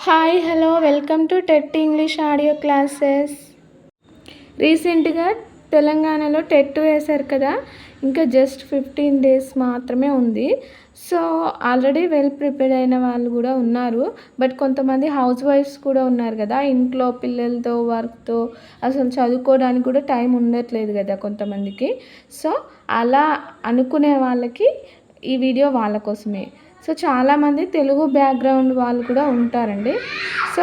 Hi hello welcome to TET English audio classes. రీసెంట్గా తెలంగాణలో TET వేశారు కదా, ఇంకా జస్ట్ 15 days మాత్రమే ఉంది. సో ఆల్రెడీ వెల్ ప్రిపేర్డ్ అయిన వాళ్ళు కూడా ఉన్నారు. బట్ కొంతమంది హౌస్ వైఫ్స్ కూడా ఉన్నారు కదా, ఇంట్లో పిల్లలతో వర్క్తో అసలు చదువుకోవడానికి కూడా టైం ఉండట్లేదు కదా కొంతమందికి. సో అలా అనుకునే వాళ్ళకి ఈ వీడియో వాళ్ళ కోసమే. సో చాలామంది తెలుగు బ్యాక్గ్రౌండ్ వాళ్ళు కూడా ఉంటారండి. సో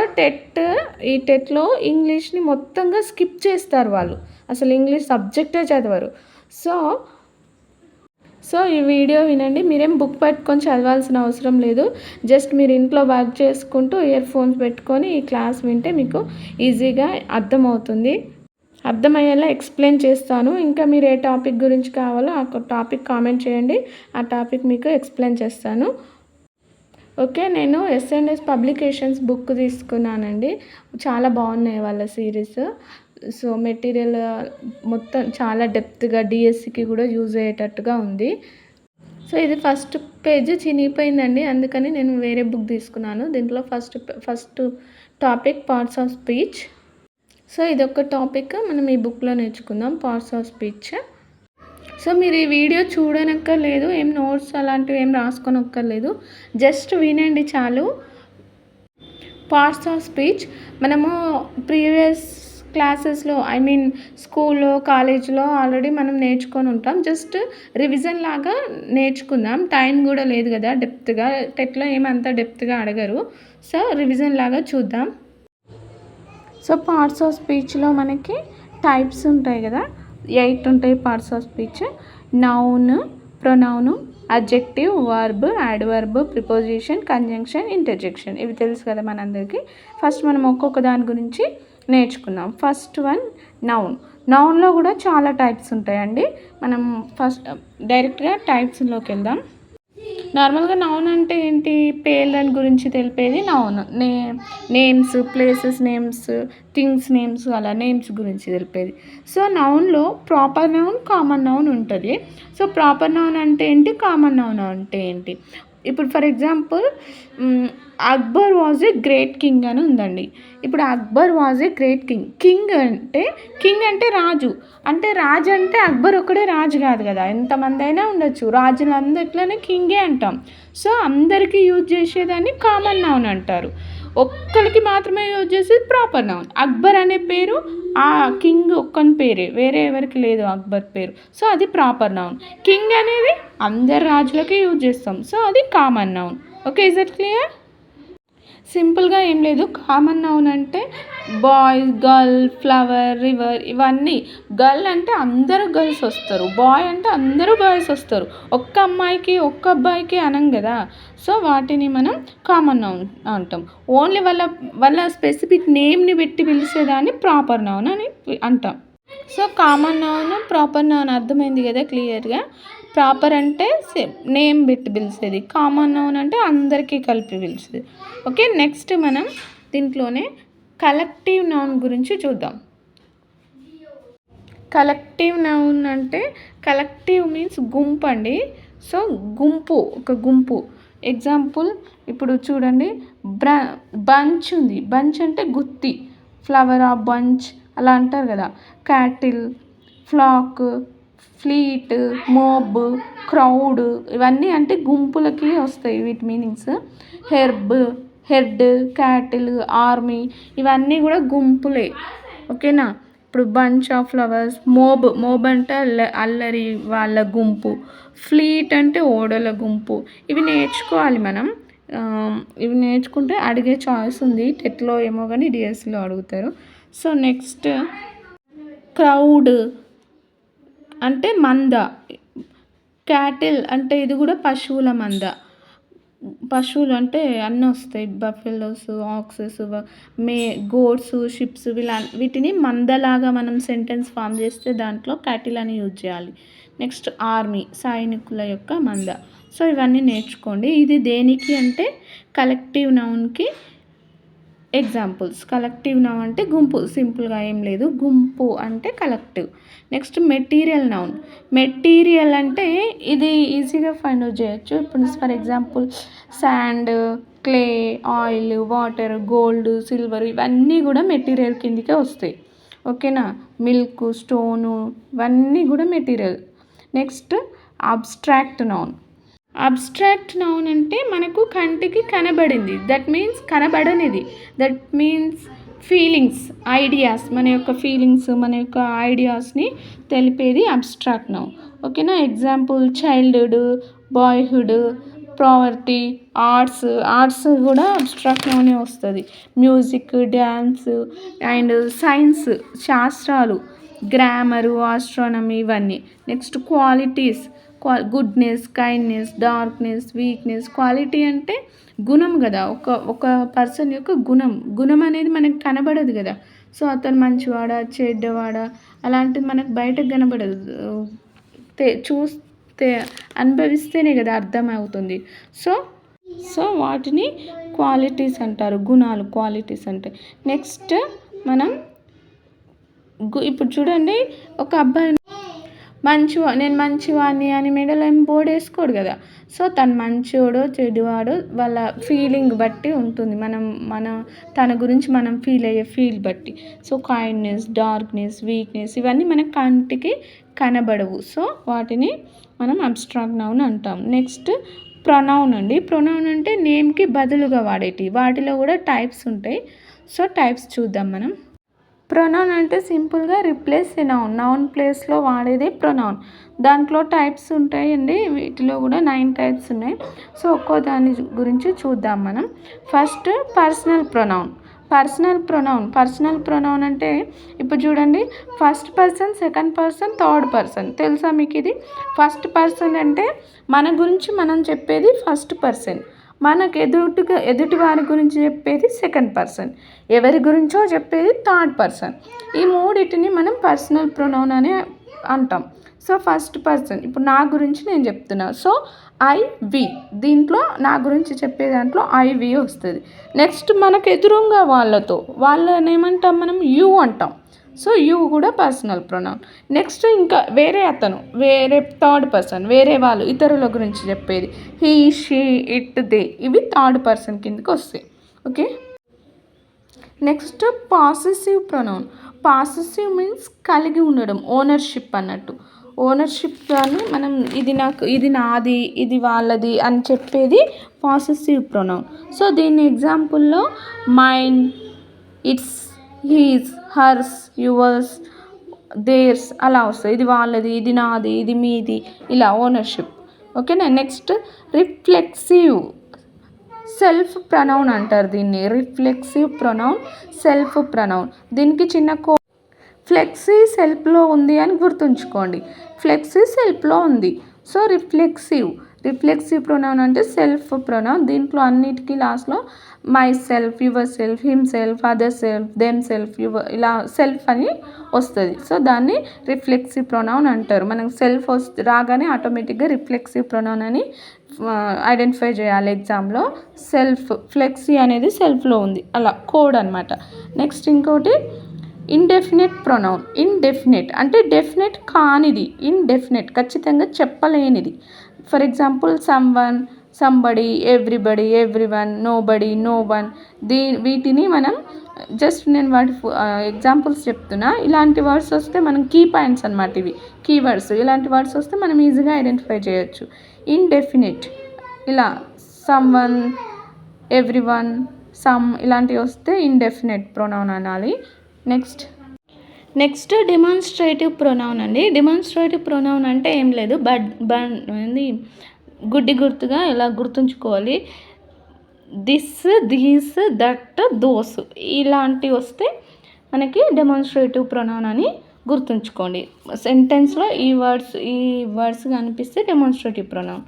ఈ టెట్లో ఇంగ్లీష్ని మొత్తంగా స్కిప్ చేస్తారు వాళ్ళు, అసలు ఇంగ్లీష్ సబ్జెక్టే చదవరు. సో ఈ వీడియో వినండి. మీరేం బుక్ పెట్టుకొని చదవాల్సిన అవసరం లేదు. జస్ట్ మీరు ఇంట్లో వర్క్ చేసుకుంటూ ఇయర్ ఫోన్స్ పెట్టుకొని ఈ క్లాస్ వింటే మీకు ఈజీగా అర్థమయ్యేలా ఎక్స్ప్లెయిన్ చేస్తాను. ఇంకా మీరు ఏ టాపిక్ గురించి కావాలో ఆ టాపిక్ కామెంట్ చేయండి, ఆ టాపిక్ మీకు ఎక్స్ప్లెయిన్ చేస్తాను. ఓకే, నేను S&S పబ్లికేషన్స్ బుక్ తీసుకున్నానండి. చాలా బాగున్నాయి వాళ్ళ సిరీస్. సో మెటీరియల్ మొత్తం చాలా డెప్త్గా డిఎస్సికి కూడా యూజ్ అయ్యేటట్టుగా ఉంది. సో ఇది ఫస్ట్ పేజ్ చినిగిపోయిందండి, అందుకని నేను వేరే బుక్ తీసుకున్నాను. దీంట్లో first topic parts of speech. So ఇదొక టాపిక్ మనం ఈ బుక్లో నేర్చుకుందాం, పార్ట్స్ ఆఫ్ స్పీచ్. సో మీరు ఈ వీడియో చూడనక్కర్లేదు, ఏం నోట్స్ అలాంటివి ఏం రాసుకోనక్కర్లేదు, జస్ట్ వినండి చాలు. పార్ట్స్ ఆఫ్ స్పీచ్ మనము ప్రీవియస్ క్లాసెస్లో స్కూల్లో కాలేజ్లో ఆల్రెడీ మనం నేర్చుకొని ఉంటాం. జస్ట్ రివిజన్ లాగా నేర్చుకుందాం, టైం కూడా లేదు కదా డెప్త్గా. టెట్లో ఏమంత డెప్త్గా అడగరు. సో రివిజన్ లాగా చూద్దాం. సో పార్ట్స్ ఆఫ్ స్పీచ్లో మనకి టైప్స్ ఉంటాయి కదా, 8 ఉంటాయి parts of speech. Noun, pronoun, adjective, verb, adverb, preposition, conjunction, interjection. ఇవి తెలుసు కదా మనందరికీ. ఫస్ట్ మనం ఒక్కొక్క దాని గురించి నేర్చుకుందాం. First one noun. నౌన్లో కూడా చాలా టైప్స్ ఉంటాయండి. మనం ఫస్ట్ డైరెక్ట్గా టైప్స్లోకి వెళ్దాం. నార్మల్గా నౌన్ అంటే ఏంటి? పేర్ల గురించి తెలిపేది noun. Names, places names, things names, అలా నేమ్స్ గురించి తెలిపేది. సో నౌన్లో ప్రాపర్ నౌన్, కామన్ నౌన్ ఉంటుంది. సో ప్రాపర్ నౌన్ అంటే ఏంటి, కామన్ నౌన్ అంటే ఏంటి? ఇప్పుడు for example Akbar was a great king అని ఉందండి. ఇప్పుడు Akbar was a great king. King అంటే రాజు. అంటే రాజు అంటే అక్బర్ ఒక్కడే రాజు కాదు కదా, ఎంతమంది అయినా ఉండొచ్చు. రాజులందరిలోనే కింగే అంటాం. సో అందరికీ యూజ్ చేసేదాన్ని కామన్ నౌన్ అంటారు. ఒక్కరికి మాత్రమే యూజ్ చేసేది ప్రాపర్ నౌన్. అక్బర్ అనే పేరు ఆ కింగ్ ఒక్కని పేరే, వేరే ఎవరికి లేదు అక్బర్ పేరు. సో అది ప్రాపర్ నౌన్. కింగ్ అనేది అందరు రాజులకి యూజ్ చేస్తాం. సో అది common noun. Okay, is it clear? సింపుల్గా ఏం లేదు. కామన్ నౌన్ అంటే బాయ్, గర్ల్, ఫ్లవర్, రివర్, ఇవన్నీ. గర్ల్ అంటే అందరూ గర్ల్స్ వస్తారు, బాయ్ అంటే అందరూ బాయ్స్ వస్తారు. ఒక్క అమ్మాయికి ఒక్క అబ్బాయికి అనం కదా. సో వాటిని మనం కామన్ నౌన్ అంటాం. ఓన్లీ వాళ్ళ స్పెసిఫిక్ నేమ్ని పెట్టి పిలిచేదాన్ని ప్రాపర్ నౌన్ అని అంటాం. So common noun, proper noun అర్థమైంది కదా క్లియర్గా. ప్రాపర్ అంటే నేమ్ పెట్టి పిలిచేది, కామన్ నౌన్ అంటే అందరికీ కలిపి పిలిచేది. ఓకే, నెక్స్ట్ మనం దీంట్లోనే కలెక్టివ్ నౌన్ గురించి చూద్దాం. కలెక్టివ్ నౌన్ అంటే, కలెక్టివ్ మీన్స్ గుంపు అండి. సో గుంపు, ఒక గుంపు. ఎగ్జాంపుల్ ఇప్పుడు చూడండి, బంచ్ ఉంది. బంచ్ అంటే గుత్తి, ఫ్లవర్ ఆఫ్ బంచ్ అలా అంటారు కదా. Cattle, flock, fleet, mob, crowd, ఇవన్నీ అంటే గుంపులకి వస్తాయి వీటి మీనింగ్స్. హెడ్, క్యాటిల్, ఆర్మీ, ఇవన్నీ కూడా గుంపులే. ఓకేనా? ఇప్పుడు బంచ్ ఆఫ్ ఫ్లవర్స్. మోబ్ అంటే అల్లరి వాళ్ళ గుంపు. ఫ్లీట్ అంటే ఓడల గుంపు. ఇవి నేర్చుకోవాలి మనం. ఇవి నేర్చుకుంటే అడిగే చాయిస్ ఉంది. టెట్లో ఏమో కానీ డిఎస్సిలో అడుగుతారు. సో నెక్స్ట్ క్రౌడ్ అంటే మంద. క్యాటిల్ అంటే ఇది కూడా పశువుల మంద. పశువులు అంటే అన్నీ వస్తాయి, బఫెలోస్, ఆక్సెస్, గోడ్స్, షిప్స్, వీటిని మందలాగా మనం సెంటెన్స్ ఫామ్ చేస్తే దాంట్లో క్యాటిల్ అని యూజ్ చేయాలి. నెక్స్ట్ ఆర్మీ, సైనికుల యొక్క మంద. సో ఇవన్నీ నేర్చుకోండి. ఇది దేనికి అంటే కలెక్టివ్ నౌన్కి ఎగ్జాంపుల్స్. కలెక్టివ్ నౌన్ అంటే గుంపు, సింపుల్గా ఏం లేదు, గుంపు అంటే collective. Next material noun. Material అంటే ఇది ఈజీగా ఫైండ్ అవుట్ చేయొచ్చు. ఇప్పుడు for example sand, clay, oil, water, gold, silver ఇవన్నీ కూడా మెటీరియల్ కిందకే వస్తాయి. ఓకేనా. మిల్క్, స్టోను ఇవన్నీ కూడా material. Next abstract noun. Abstract noun అంటే మనకు కంటికి కనబడింది, దట్ మీన్స్ కనబడనిది, దట్ మీన్స్ ఫీలింగ్స్, ఐడియాస్, మన యొక్క ఫీలింగ్స్, మన యొక్క ఐడియాస్ని తెలిపేది అబ్స్ట్రాక్ట్ నౌన్. ఓకేనా. Example childhood, boyhood, poverty, arts కూడా అబ్స్ట్రాక్ట్ నౌనే వస్తుంది. మ్యూజిక్, డ్యాన్స్ అండ్ సైన్స్, శాస్త్రాలు, గ్రామరు, ఆస్ట్రానమీ ఇవన్నీ. Next qualities, goodness, kindness, darkness, weakness. Quality అంటే గుణం కదా, ఒక పర్సన్ యొక్క గుణం అనేది మనకు కనబడదు కదా. సో అతను మంచివాడా చెడ్డవాడా అలాంటిది మనకు బయటకు కనబడదు, చూస్తే అనుభవిస్తేనే కదా అర్థమవుతుంది. సో వాటిని క్వాలిటీస్ అంటారు, గుణాలు క్వాలిటీస్ అంటే. నెక్స్ట్ మనం ఇప్పుడు చూడండి, ఒక అబ్బాయి నేను మంచివాడిని అని మెడలో ఏం బోర్డు వేసుకోడు కదా. సో తను మంచివాడో చెడువాడో వాళ్ళ ఫీలింగ్ బట్టి ఉంటుంది, తన గురించి మనం ఫీల్ బట్టి. సో కైండ్నెస్, డార్క్నెస్, వీక్నెస్ ఇవన్నీ మన కంటికి కనబడవు. సో వాటిని మనం అబ్స్ట్రాక్ట్ నౌన్ అంటాం. నెక్స్ట్ ప్రొనౌన్ అండి. ప్రొనౌన్ అంటే నేమ్కి బదులుగా వాడేటివి, వాటిలో కూడా టైప్స్ ఉంటాయి. సో టైప్స్ చూద్దాం మనం. ప్రొనౌన్ అంటే సింపుల్గా రిప్లేస్ ఏ నౌన్ ప్లేస్లో వాడేదే ప్రొనౌన్. దాంట్లో టైప్స్ ఉంటాయండి, వీటిలో కూడా 9 టైప్స్ ఉన్నాయి. సో ఒక్కో దాని గురించి చూద్దాం మనం. First personal pronoun. Personal pronoun అంటే ఇప్పుడు చూడండి, first person, second person, third person. తెలుసా మీకు ఇది? ఫస్ట్ పర్సన్ అంటే మన గురించి మనం చెప్పేది ఫస్ట్ పర్సన్, మనకు ఎదుటి వారి గురించి చెప్పేది సెకండ్ పర్సన్, ఎవరి గురించో చెప్పేది థర్డ్ పర్సన్. ఈ మూడింటిని మనం పర్సనల్ ప్రొనౌన్ అని అంటాం. సో ఫస్ట్ పర్సన్, ఇప్పుడు నా గురించి నేను చెప్తున్నా, సో ఐ వి, దీంట్లో నా గురించి చెప్పే దాంట్లో ఐ వి వస్తుంది. నెక్స్ట్ మనకు ఎదురుగా వాళ్ళని ఏమంటాం మనం? యూ అంటాం. సో యూ కూడా పర్సనల్ ప్రొనౌన్. నెక్స్ట్ ఇంకా వేరే థర్డ్ పర్సన్, వేరే వాళ్ళు, ఇతరుల గురించి చెప్పేది హీ, షీ, ఇట్, దే, ఇవి థర్డ్ పర్సన్ కిందకి వస్తాయి. Okay. Next possessive pronoun. Possessive means కలిగి ఉండడం, ఓనర్షిప్ అన్నట్టు. ఓనర్షిప్ అని మనం ఇది నాది, ఇది వాళ్ళది అని చెప్పేది పాసెసివ్ ప్రొనౌన్. సో దీని ఎగ్జాంపుల్లో mine, its, his, hers, yours, theirs అలా వస్తాయి. ఇది వాళ్ళది, ఇది నాది, ఇది మీది, ఇలా ఓనర్షిప్. ఓకేనా. నెక్స్ట్ రిఫ్లెక్సివ్ సెల్ఫ్ ప్రొనౌన్ అంటారు దీన్ని. Reflexive pronoun, self pronoun. దీనికి చిన్న ఫ్లెక్సీ సెల్ఫ్లో ఉంది అని గుర్తుంచుకోండి. ఫ్లెక్సీ సెల్ఫ్లో ఉంది. సో రిఫ్లెక్సివ్ ప్రొనౌన్ అంటే సెల్ఫ్ ప్రొనౌన్. దీంట్లో అన్నిటికీ లాస్ట్లో my self, your self, him self, other self, them self, ఇలా సెల్ఫ్ అని వస్తుంది. సో దాన్ని రిఫ్లెక్సివ్ ప్రొనౌన్ అంటారు. మనకు సెల్ఫ్ రాగానే ఆటోమేటిక్గా రిఫ్లెక్సివ్ ప్రొనౌన్ అని ఐడెంటిఫై చేయాలి ఎగ్జామ్లో. ఫ్లెక్సీ అనేది సెల్ఫ్లో ఉంది, అలా కోడ్ అనమాట. నెక్స్ట్ ఇంకోటి ఇండెఫినెట్ ప్రొనౌన్. ఇండెఫినెట్ అంటే డెఫినెట్ కానిది, ఇండెఫినెట్ ఖచ్చితంగా చెప్పలేనిది. For example someone, somebody, everybody, everyone, nobody, no one. వీటిని మనం జస్ట్ నేను వాటి ఎగ్జాంపుల్స్ చెప్తున్నా. ఇలాంటి వర్డ్స్ వస్తే మనం కీ పాయింట్స్ అనమాట, ఇవి కీవర్డ్స్. ఇలాంటి వర్డ్స్ వస్తే మనం ఈజీగా ఐడెంటిఫై చేయొచ్చు. ఇండెఫినెట్ ఇలా సమ్వన్, ఎవ్రీవన్, సమ్ ఇలాంటివి వస్తే ఇండెఫినెట్ ప్రొనౌన్ అనాలి. నెక్స్ట్ డెమాన్స్ట్రేటివ్ ప్రొనౌన్ అండి. డెమాన్స్ట్రేటివ్ ప్రొనౌన్ అంటే ఏం లేదు, గుడ్డి గుర్తుగా ఇలా గుర్తుంచుకోవాలి. దిస్, దీస్, దట్, దోస్ ఇలాంటివి వస్తే మనకి డెమాన్స్ట్రేటివ్ ప్రొనౌన్ అని గుర్తుంచుకోండి. సెంటెన్స్లో ఈ వర్డ్స్ కనిపిస్తే demonstrative pronoun.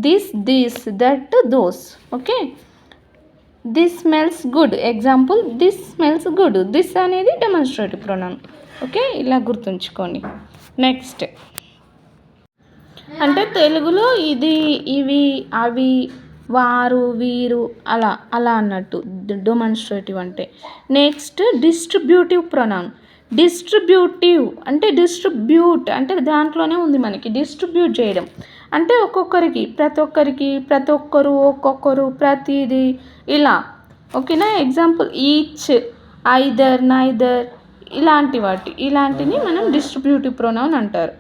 This, these, that, those. Okay. This smells good. Example this smells good. This అనేది డెమాన్స్ట్రేటివ్ ప్రొనౌన్. ఓకే, ఇలా గుర్తుంచుకోండి. నెక్స్ట్ అంటే తెలుగులో ఇది, ఇవి, అవి, వారు, వీరు అలా అన్నట్టు డెమాన్స్ట్రేటివ్ అంటే. Next distributive pronoun. డిస్ట్రిబ్యూటివ్ అంటే డిస్ట్రిబ్యూట్ అంటే దాంట్లోనే ఉంది మనకి డిస్ట్రిబ్యూట్ చేయడం. అంటే ఒక్కొక్కరికి ప్రతి ఒక్కరు ప్రతిదీ ఇలా. ఓకేనా. ఎగ్జాంపుల్ ఈచ్, ఐదర్, నైదర్ ఇలాంటిని మనం డిస్ట్రిబ్యూటివ్ ప్రొనౌన్ అంటారు.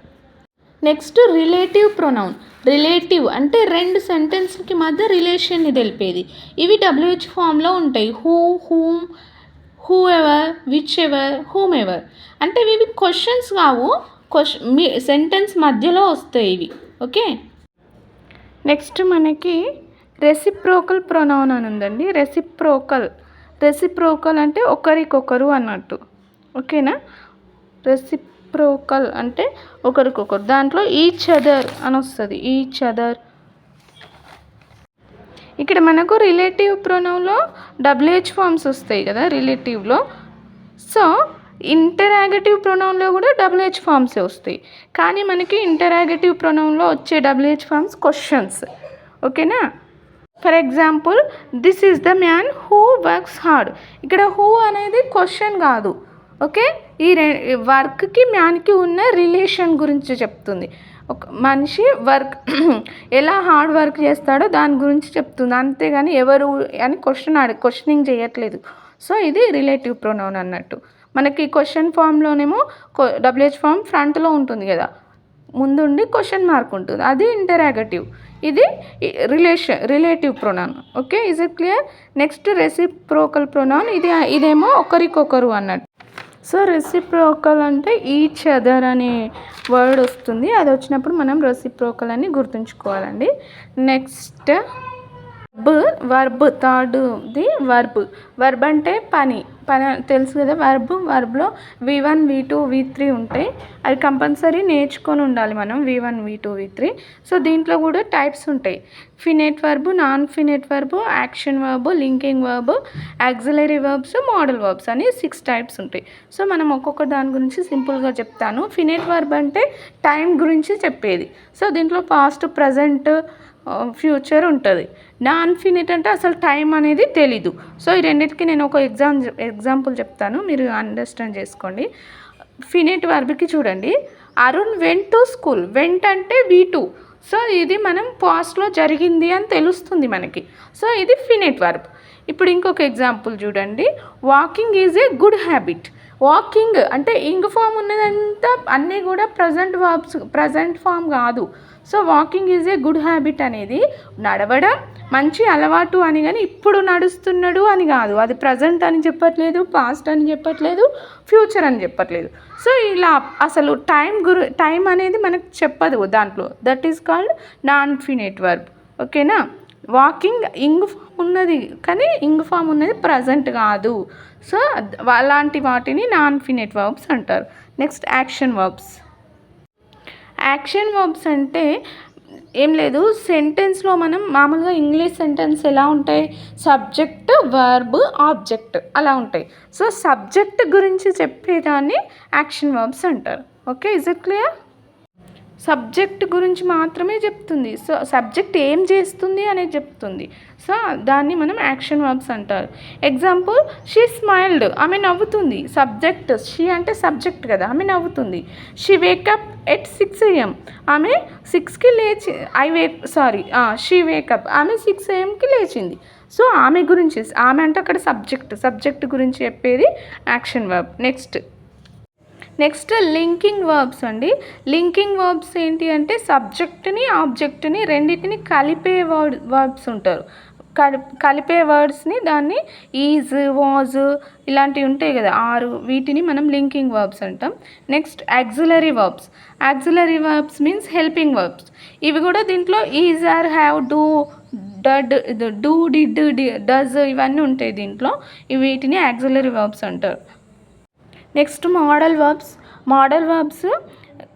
Next relative pronoun. రిలేటివ్ అంటే రెండు సెంటెన్స్కి మధ్య రిలేషన్ని తెలిపేది. ఇవి WH ఫామ్లో ఉంటాయి. Who, whom, who ever, which ever, whom ever. అంటే ఇవి క్వశ్చన్స్ కావు, మీ సెంటెన్స్ మధ్యలో వస్తాయి ఇవి. ఓకే. నెక్స్ట్ మనకి రెసిప్రోకల్ ప్రొనౌన్ అని ఉందండి. రెసిప్రోకల్ అంటే ఒకరికొకరు అన్నట్టు. ఓకేనా. రెసిప్రోకల్ అంటే ఒకరికొకరు. దాంట్లో ఈచ్ అదర్ అని వస్తుంది. Each other. ఇక్కడ మనకు రిలేటివ్ ప్రొనౌన్లో WH ఫామ్స్ వస్తాయి కదా రిలేటివ్లో. సో ఇంటరాగేటివ్ ప్రొనౌన్లో కూడా WH ఫామ్సే వస్తాయి. కానీ మనకి ఇంటరాగేటివ్ ప్రొనౌన్లో వచ్చే WH ఫామ్స్ క్వశ్చన్స్. ఓకేనా. For example, this is the man who works hard. ఇక్కడ హూ అనేది క్వశ్చన్ కాదు. ఓకే. ఈ వర్క్కి మ్యాన్కి ఉన్న రిలేషన్ గురించి చెప్తుంది. ఒక మనిషి వర్క్ ఎలా హార్డ్ వర్క్ చేస్తాడో దాని గురించి చెప్తుంది. అంతేగాని ఎవరు అని క్వశ్చనింగ్ చేయట్లేదు. సో ఇది రిలేటివ్ ప్రొనౌన్ అన్నట్టు. మనకి క్వశ్చన్ ఫామ్లోనేమో WH ఫామ్ ఫ్రంట్లో ఉంటుంది కదా, ముందుండి క్వశ్చన్ మార్క్ ఉంటుంది. అది ఇంటరాగేటివ్. ఇది relative pronoun. Okay. Is it clear. Next reciprocal pronoun. ఇదేమో ఒకరికొకరు అన్నట్టు. సో రెసిప్రోకల్ అంటే ఈచ్ అదర్ అనే వర్డ్ వస్తుంది. అది వచ్చినప్పుడు మనం రెసిప్రోకల్ అని గుర్తుంచుకోవాలండి. Next verb. థర్డ్ది వర్బ్ అంటే పని తెలుసు కదా. వర్బ్లో V1, V2, V3 ఉంటాయి. అది కంపల్సరీ నేర్చుకొని ఉండాలి మనం, V1, V2, V3. సో దీంట్లో కూడా టైప్స్ ఉంటాయి. Finite verb, non finite verb, action verb, linking verb, auxiliary verbs, modal verbs అని 6 టైప్స్ ఉంటాయి. సో మనం ఒక్కొక్క దాని గురించి సింపుల్గా చెప్తాను. ఫినేట్ వర్బ్ అంటే టైం గురించి చెప్పేది. సో దీంట్లో పాస్ట్, ప్రజెంట్, ఫ్యూచర్ ఉంటుంది. నాన్ ఫినిట్ అంటే అసలు టైం అనేది తెలీదు. సో ఈ రెండింటికి నేను ఒక ఎగ్జాంపుల్ చెప్తాను, మీరు అండర్స్టాండ్ చేసుకోండి. ఫినిట్ వర్బ్కి చూడండి. Arun went to school. Vent అంటే V2. సో ఇది మనం పాస్ట్లో జరిగింది అని తెలుస్తుంది మనకి. సో ఇది ఫినిట్ వర్బ్. ఇప్పుడు ఇంకొక ఎగ్జాంపుల్ చూడండి. Walking is a good habit. Walking అంటే ఇంగ్ ఫామ్ ఉన్నదంతా అన్నీ కూడా ప్రజెంట్ ఫామ్ కాదు. So walking is a good habit అనేది నడవడం మంచి అలవాటు అని, కానీ ఇప్పుడు నడుస్తున్నాడు అని కాదు. అది ప్రజెంట్ అని చెప్పట్లేదు, పాస్ట్ అని చెప్పట్లేదు, ఫ్యూచర్ అని చెప్పట్లేదు. సో ఇలా అసలు టైం అనేది మనకు చెప్పదు దాంట్లో. That is called non finite verb. ఓకేనా. వాకింగ్ ఇంగ్ ఫామ్ ఉన్నది, కానీ ఇంగ్ ఫామ్ ఉన్నది ప్రజెంట్ కాదు. సో అలాంటి వాటిని నాన్ ఫినిట్ వర్బ్స్ అంటారు. Next action verbs. Action verbs అంటే ఏం లేదు, సెంటెన్స్లో మనం మామూలుగా ఇంగ్లీష్ సెంటెన్స్ ఎలా ఉంటాయి, సబ్జెక్ట్, వర్బ్, ఆబ్జెక్ట్ అలా ఉంటాయి. సో సబ్జెక్ట్ గురించి చెప్పేదాన్ని యాక్షన్ వర్బ్స్ అంటారు. Okay. Is it clear. Subject గురించి మాత్రమే చెప్తుంది. సో సబ్జెక్ట్ ఏం చేస్తుంది అనేది చెప్తుంది. సో దాన్ని మనం యాక్షన్ వర్బ్స్ అంటారు. Example, she smiled. ఆమె నవ్వుతుంది. సబ్జెక్ట్ షీ అంటే సబ్జెక్ట్ కదా, ఆమె నవ్వుతుంది. She wake up at 6 AM. ఆమె 6కి లేచి షీ వేకప్. ఆమె 6 AMకి లేచింది. సో ఆమె గురించి, ఆమె అంటే అక్కడ సబ్జెక్ట్ గురించి చెప్పేది action verb. Next linking verbs అండి. లింకింగ్ వర్బ్స్ ఏంటి అంటే సబ్జెక్ట్ని, ఆబ్జెక్ట్ని రెండింటిని కలిపే వర్బ్స్ ఉంటారు. కలిపే వర్డ్స్ని దాన్ని ఈజ్, వాజ్ ఇలాంటివి ఉంటాయి కదా 6, వీటిని మనం లింకింగ్ వర్బ్స్ అంటాం. Next auxiliary verbs means helping verbs. ఇవి కూడా దీంట్లో is, are, have, do, do, did, does ఇవన్నీ ఉంటాయి దీంట్లో. వీటిని ఆక్సిలరీ వర్బ్స్ అంటారు. నెక్స్ట్ మోడల్ వర్బ్స్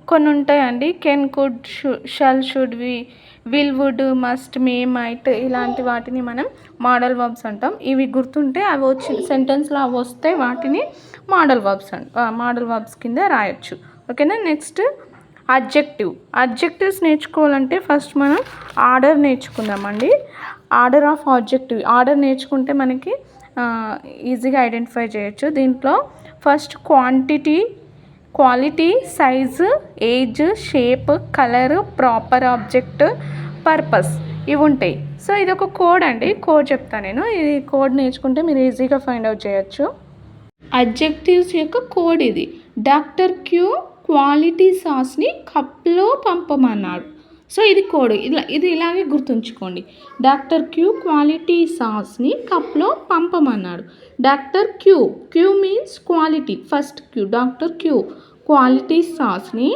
కొన్ని ఉంటాయండి. Can, could, shall, should, will, would, must, may, might ఇలాంటి వాటిని మనం మోడల్ వర్బ్స్ అంటాం. ఇవి గుర్తుంటే అవి వచ్చి సెంటెన్స్లో అవి వస్తే వాటిని మోడల్ వర్బ్స్ కింద రాయొచ్చు. ఓకేనా. నెక్స్ట్ అడ్జెక్టివ్స్ నేర్చుకోవాలంటే ఫస్ట్ మనం ఆర్డర్ నేర్చుకుందామండి. ఆర్డర్ ఆఫ్ ఆర్డర్ నేర్చుకుంటే మనకి ఈజీగా ఐడెంటిఫై చేయొచ్చు. దీంట్లో first quantity, quality, size, age, shape, colour, proper object, purpose ఇవి ఉంటాయి. సో ఇది ఒక కోడ్ అండి. కోడ్ చెప్తాను నేను. ఇది కోడ్ నేర్చుకుంటే మీరు ఈజీగా ఫైండ్ అవుట్ చేయొచ్చు. అడ్జెక్టివ్స్ యొక్క కోడ్ ఇది. డాక్టర్ క్యూ క్వాలిటీ సాస్ని కప్లో పంపమన్నాడు. సో ఇది కోడ్. ఇది ఇలాగే గుర్తుంచుకోండి. డాక్టర్ క్యూ క్వాలిటీ సాస్ని కప్లో పంపమన్నాడు. Doctor Q, Q means quality, first Q. Doctor Q quality సాస్ని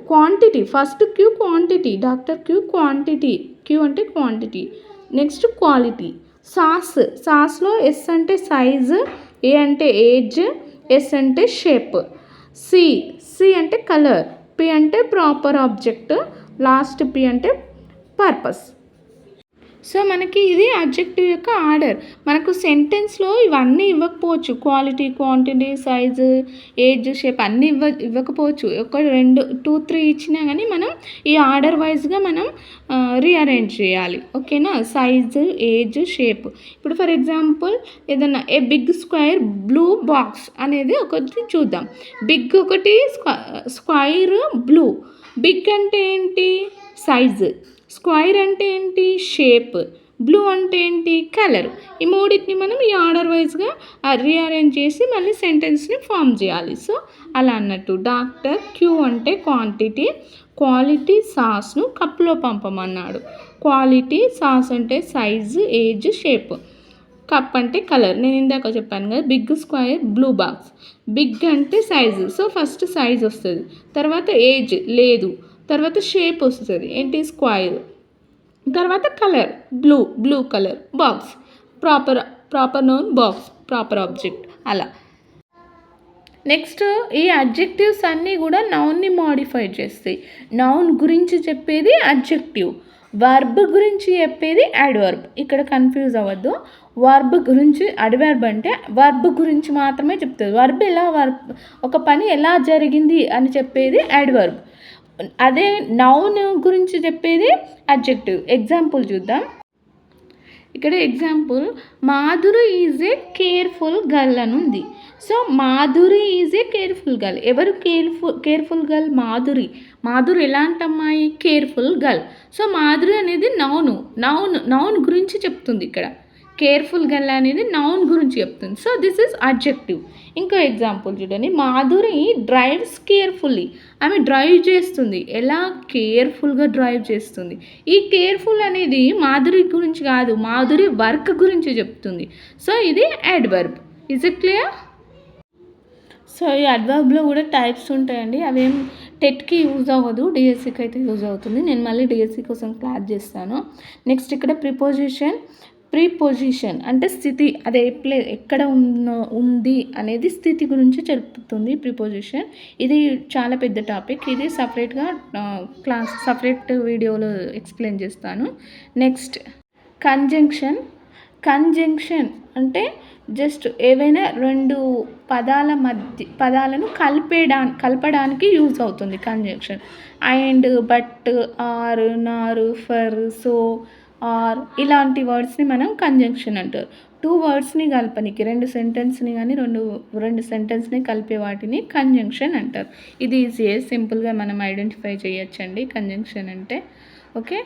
quantity, first Q quantity, doctor Q quantity, Q అంటే క్వాంటిటీ, నెక్స్ట్ క్వాలిటీ. సాస్లో ఎస్ అంటే సైజ్, ఏ అంటే ఏజ్, ఎస్ అంటే షేప్, సి అంటే కలర్, పి అంటే ప్రాపర్ ఆబ్జెక్ట్, లాస్ట్ పి అంటే purpose. So మనకి ఇది అడ్జెక్టివ్ యొక్క ఆర్డర్. మనకు సెంటెన్స్లో ఇవన్నీ ఇవ్వకపోవచ్చు. Quality, quantity, size, age, shape అన్నీ ఇవ్వకపోవచ్చు. ఒక 2, 2, 3 ఇచ్చినా కానీ మనం ఈ ఆర్డర్ వైజ్గా మనం రీఅరేంజ్ చేయాలి. ఓకేనా? Size, age, shape. ఇప్పుడు ఫర్ ఎగ్జాంపుల్ ఏదన్నా a big square blue box అనేది ఒకటి చూద్దాం. బిగ్ ఒకటి, స్క్వైర్, బ్లూ. బిగ్ అంటే ఏంటి? సైజు. స్క్వైర్ అంటే ఏంటి? షేప్. బ్లూ అంటే ఏంటి? కలర్. ఈ మూడింటిని మనం ఈ ఆర్డర్ వైజ్గా రీఅరేంజ్ చేసి మళ్ళీ సెంటెన్స్ని ఫామ్ చేయాలి. సో అలా అన్నట్టు. డాక్టర్ క్యూ అంటే క్వాంటిటీ, క్వాలిటీ సాస్ను కప్లో పంపమన్నాడు. క్వాలిటీ సాస్ అంటే సైజు, ఏజ్, షేప్. కప్ అంటే కలర్. నేను ఇందాక చెప్పాను కదా, big square blue box. Big అంటే సైజు. సో ఫస్ట్ సైజ్ వస్తుంది, తర్వాత ఏజ్ లేదు, తర్వాత షేప్ వస్తుంది ఏంటి? స్క్వైర్, తర్వాత colour blue colour, box proper noun, box proper object. అలా నెక్స్ట్ ఈ అడ్జెక్టివ్స్ అన్నీ కూడా నౌన్ని మాడిఫై చేస్తాయి. నౌన్ గురించి చెప్పేది అడ్జెక్టివ్, వర్బ్ గురించి చెప్పేది యాడ్వర్బ్. ఇక్కడ కన్ఫ్యూజ్ అవ్వద్దు. వర్బ్ గురించి, అడ్వర్బ్ అంటే వర్బ్ గురించి మాత్రమే చెప్తుంది. ఒక పని ఎలా జరిగింది అని చెప్పేది యాడ్వర్బ్. అదే నౌన్ గురించి చెప్పేది అడ్జెక్టివ్. ఎగ్జాంపుల్ చూద్దాం. ఇక్కడ example, Madhuri is a careful girl అని ఉంది. So Madhuri is a careful girl. ఎవరు కేర్ఫుల్ గర్ల్? మాధురి ఎలాంటి అమ్మాయి? Careful girl. సో మాధురి అనేది నౌన్ గురించి చెప్తుంది. ఇక్కడ కేర్ఫుల్ గర్ల్ అనేది నౌన్ గురించి చెప్తుంది. So this is adjective. ఇంకో ఎగ్జాంపుల్ చూడండి. Madhuri drives carefully. ఆమె డ్రైవ్ చేస్తుంది. ఎలా? కేర్ఫుల్గా డ్రైవ్ చేస్తుంది. ఈ కేర్ఫుల్ అనేది మాధురి గురించి కాదు, మాధురి వర్క్ గురించి చెప్తుంది. సో ఇది adverb. Is it clear? So ఈ అడ్వర్బ్లో కూడా టైప్స్ ఉంటాయండి. అవేం టెట్కి యూజ్ అవ్వదు, డిఎస్సికి అయితే యూజ్ అవుతుంది. నేను మళ్ళీ డిఎస్సి కోసం క్లాస్ చేస్తాను. నెక్స్ట్ ఇక్కడ ప్రిపోజిషన్ అంటే స్థితి. అది ఎక్కడ ఉంది అనేది స్థితి గురించి చెప్తుంది ప్రిపోజిషన్. ఇది చాలా పెద్ద టాపిక్. ఇది సపరేట్గా సపరేట్ వీడియోలో ఎక్స్ప్లెయిన్ చేస్తాను. నెక్స్ట్ కంజంక్షన్ అంటే జస్ట్ ఏవైనా 2 పదాలను కలపడానికి యూజ్ అవుతుంది conjunction. And, but, are, Nar, for, so, are ఇలాంటి వర్డ్స్ని మనం కంజంక్షన్ అంటారు. 2 వర్డ్స్ని కలపనికి, 2 సెంటెన్స్ని కానీ రెండు సెంటెన్స్ని కలిపే వాటిని కంజంక్షన్ అంటారు. ఇది ఈజీయే, సింపుల్గా మనం ఐడెంటిఫై చేయొచ్చండి కంజంక్షన్ అంటే. ఓకే,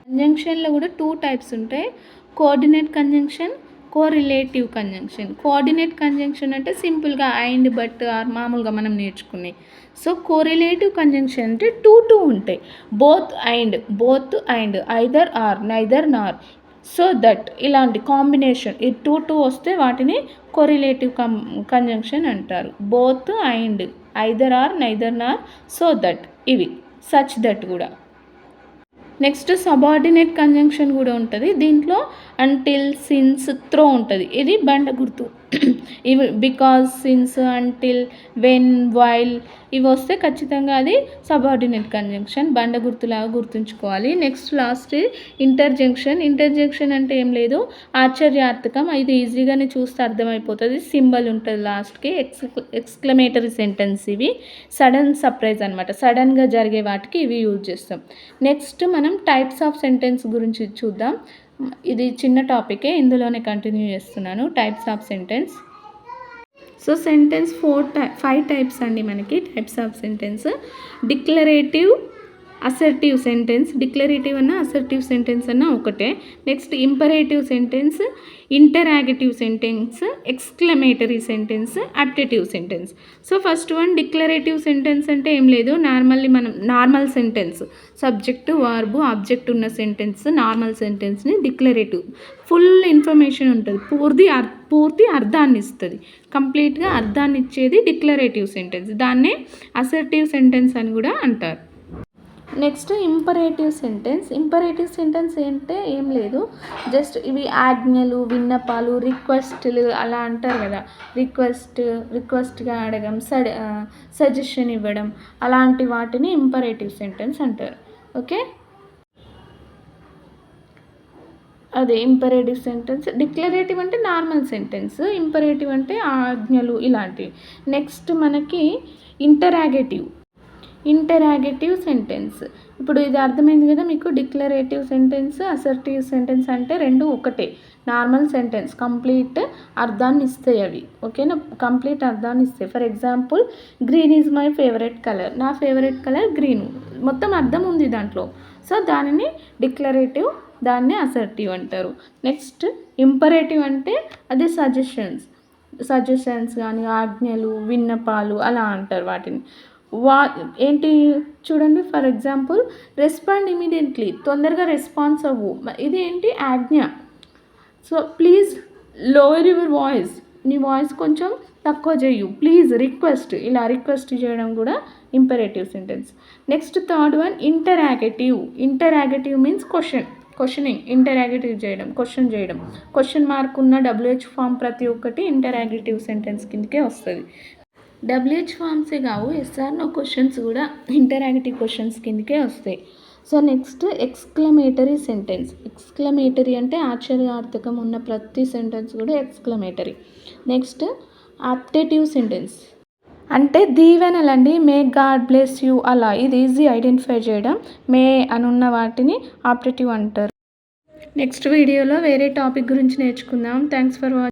కంజంక్షన్లో కూడా 2 టైప్స్ ఉంటాయి. Coordinate conjunction, correlative conjunction. Coordinate conjunction అంటే సింపుల్గా అండ్, బట్, ఆర్ మామూలుగా మనం నేర్చుకునే. సో కోరిలేటివ్ కంజంక్షన్ అంటే 2 ఉంటాయి. Both and, either are, neither Nar, so that ఇలాంటి కాంబినేషన్. ఈ 2 వస్తే వాటిని కోరిలేటివ్ కంజంక్షన్ అంటారు. Both and, either are, neither Nar, so that ఇవి, సచ్ దట్ కూడా. నెక్స్ట్ సబార్డినేట్ కంజంక్షన్ కూడా ఉంటుంది. దీంట్లో అంటిల్, సిన్స్, త్రో ఉంటుంది. ఇది బండ గుర్తు. ఇవి because, since, until, when, while ఇవి వస్తే ఖచ్చితంగా అది సబార్డినేట్ కంజంక్షన్. బండ గుర్తులాగా గుర్తుంచుకోవాలి. నెక్స్ట్ లాస్ట్ ఇంటర్జెక్షన్ అంటే ఏం లేదు, ఆశ్చర్యార్థకం. ఇది ఈజీగానే చూస్తే అర్థమైపోతుంది. సింబల్ ఉంటుంది లాస్ట్కి. Exclamatory sentence. ఇవి సడన్ సర్ప్రైజ్ అనమాట. సడన్గా జరిగే వాటికి ఇవి యూజ్ చేస్తాం. నెక్స్ట్ మనం టైప్స్ ఆఫ్ సెంటెన్స్ గురించి చూద్దాం. ఇది చిన్న టాపికే, ఇందులోనే కంటిన్యూ చేస్తున్నాను. Types of sentence. So sentence 5 types అండి మనకి, types of sentence. Declarative, assertive sentence. Declarative అన్న అసర్టివ్ సెంటెన్స్ అన్న ఒకటే. Next imperative sentence, interrogative sentence, exclamatory sentence, optative sentence. So first one declarative sentence అంటే ఏం లేదు, మనం normal sentence, subject verb object ఉన్న సెంటెన్స్ నార్మల్ సెంటెన్స్ని డిక్లరేటివ్. ఫుల్ ఇన్ఫర్మేషన్ ఉంటుంది, పూర్తి అర్థాన్ని ఇస్తుంది, కంప్లీట్గా అర్థాన్ని ఇచ్చేది డిక్లరేటివ్ సెంటెన్స్. దాన్నే అసర్టివ్ సెంటెన్స్ అని కూడా అంటారు. Next imperative sentence. Imperative sentence అంటే ఏం లేదు, జస్ట్ ఇవి ఆజ్ఞలు, విన్నపాలు, రిక్వెస్ట్లు అలా అంటారు కదా, రిక్వెస్ట్గా అడగడం, సజెషన్ ఇవ్వడం, అలాంటి వాటిని ఇంపరేటివ్ సెంటెన్స్ అంటారు. ఓకే, అదే ఇంపరేటివ్ సెంటెన్స్. డిక్లరేటివ్ అంటే నార్మల్ సెంటెన్స్, ఇంపరేటివ్ అంటే ఆజ్ఞలు ఇలాంటివి. నెక్స్ట్ మనకి ఇంటరాగేటివ్ సెంటెన్స్. ఇప్పుడు ఇది అర్థమైంది కదా మీకు, డిక్లరేటివ్ సెంటెన్స్, అసర్టివ్ సెంటెన్స్ అంటే రెండు ఒకటే, నార్మల్ సెంటెన్స్, కంప్లీట్ అర్థాన్ని ఇస్తాయి అవి. ఓకేనా, కంప్లీట్ అర్థాన్ని ఇస్తాయి. For example, green is my favourite colour, నా ఫేవరెట్ కలర్ గ్రీన్, మొత్తం అర్థం ఉంది దాంట్లో. సో దానిని డిక్లరేటివ్, దాన్ని అసర్టివ్ అంటారు. నెక్స్ట్ ఇంపరేటివ్ అంటే అది సజెషన్స్ కానీ ఆజ్ఞలు, విన్నపాలు అలా అంటారు వాటిని. ఏంటి చూడండి, ఫర్ ఎగ్జాంపుల్, రెస్పాండ్ ఇమీడియట్లీ, తొందరగా రెస్పాన్స్ అవ్వు, ఇది ఏంటి, ఆజ్ఞ. So please lower your voice, నీ వాయిస్ కొంచెం తక్కువ చేయు, ప్లీజ్ రిక్వెస్ట్, ఇలా రిక్వెస్ట్ చేయడం కూడా imperative sentence. Next third one interrogative means questioning, interrogative చేయడం, క్వశ్చన్ మార్క్ ఉన్న WH ఫామ్ ప్రతి ఒక్కటి ఇంటరాగేటివ్ సెంటెన్స్ కిందకే వస్తుంది. WH ఫామ్సే కావు, SR నో క్వశ్చన్స్ కూడా ఇంటరాగేటివ్ క్వశ్చన్స్ కిందకే వస్తాయి. So next exclamatory sentence. Exclamatory అంటే ఆశ్చర్యార్థకం ఉన్న ప్రతి సెంటెన్స్ కూడా ఎక్స్క్లమేటరీ. నెక్స్ట్ అప్టేటివ్ సెంటెన్స్ అంటే దీవెనలండి, మే గాడ్ బ్లెస్ యూ అలా, ఇది ఈజీ ఐడెంటిఫై చేయడం. మే అనున్న వాటిని ఆప్టేటివ్ అంటారు. నెక్స్ట్ వీడియోలో వేరే టాపిక్ గురించి నేర్చుకుందాం. Thanks for watching.